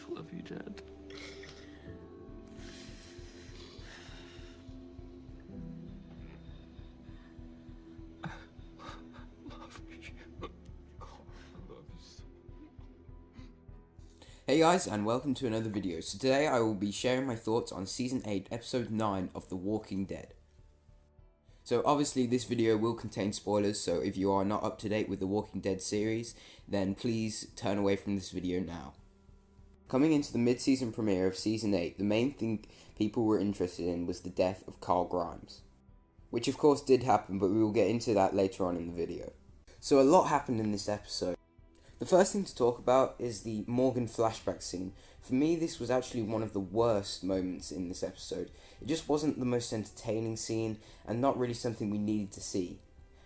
love you, Dad. Hey guys, and welcome to another video. So today I will be sharing my thoughts on Season 8, Episode 9 of The Walking Dead. So obviously this video will contain spoilers, so if you are not up to date with The Walking Dead series, then please turn away from this video now. Coming into the mid-season premiere of Season 8, the main thing people were interested in was the death of Carl Grimes. Which of course did happen, but we will get into that later on in the video. So a lot happened in this episode. The first thing to talk about is the Morgan flashback scene. For me, this was actually one of the worst moments in this episode. It just wasn't the most entertaining scene, and not really something we needed to see.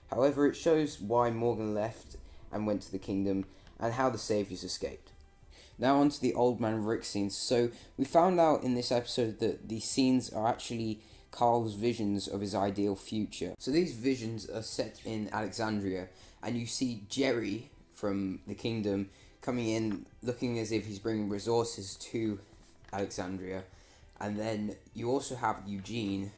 However, it shows why Morgan left and went to the Kingdom, and how the Saviors escaped. Now on to the Old Man Rick scenes. So, we found out in this episode that the scenes are actually Carl's visions of his ideal future. So these visions are set in Alexandria, and you see Jerry from the Kingdom coming in looking as if he's bringing resources to Alexandria, and then you also have Eugene.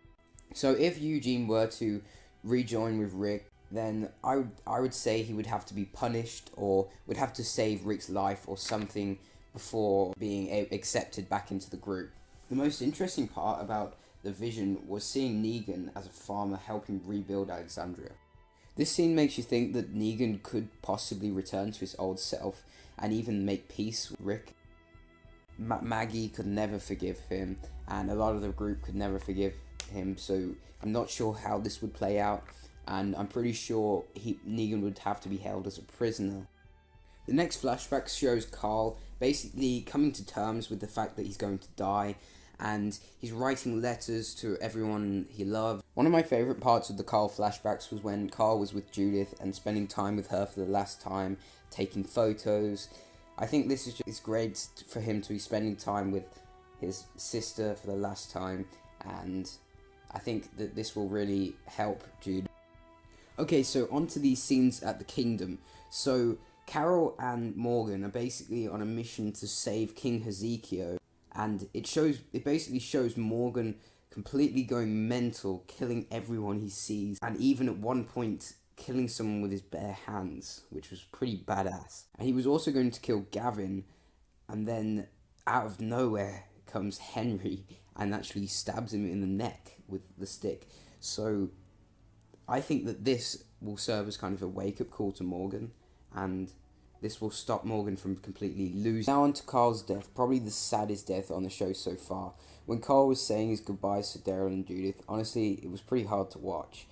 So if Eugene were to rejoin with Rick, then I would say he would have to be punished, or would have to save Rick's life or something before being accepted back into the group. The most interesting part about the vision was seeing Negan as a farmer helping rebuild Alexandria. This scene makes you think that Negan could possibly return to his old self and even make peace with Rick. Maggie could never forgive him, and a lot of the group could never forgive him, so I'm not sure how this would play out, and I'm pretty sure Negan would have to be held as a prisoner. The next flashback shows Carl basically coming to terms with the fact that he's going to die, and he's writing letters to everyone he loved. One of my favourite parts of the Carl flashbacks was when Carl was with Judith and spending time with her for the last time, taking photos. I think this is just great for him to be spending time with his sister for the last time, and I think that this will really help Jude. Okay, so on to these scenes at the Kingdom. So Carol and Morgan are basically on a mission to save King Hezekiah. And it basically shows Morgan completely going mental, killing everyone he sees, and even at one point killing someone with his bare hands, which was pretty badass. And he was also going to kill Gavin, and then out of nowhere comes Henry and actually stabs him in the neck with the stick. So I think that this will serve as kind of a wake-up call to Morgan, and this will stop Morgan from completely losing. Now on to Carl's death, probably the saddest death on the show so far. When Carl was saying his goodbyes to Daryl and Judith, honestly, it was pretty hard to watch.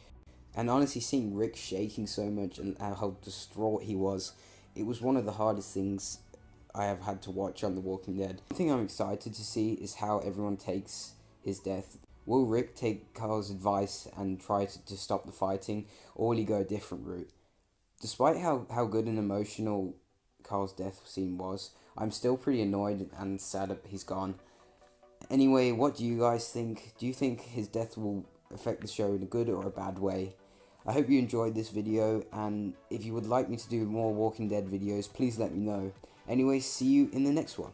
And honestly, seeing Rick shaking so much and how distraught he was, it was one of the hardest things I have had to watch on The Walking Dead. One thing I'm excited to see is how everyone takes his death. Will Rick take Carl's advice and try to stop the fighting, or will he go a different route? Despite how good and emotional Carl's death scene was, I'm still pretty annoyed and sad that he's gone. Anyway, what do you guys think? Do you think his death will affect the show in a good or a bad way? I hope you enjoyed this video, and if you would like me to do more Walking Dead videos, please let me know. Anyway, see you in the next one.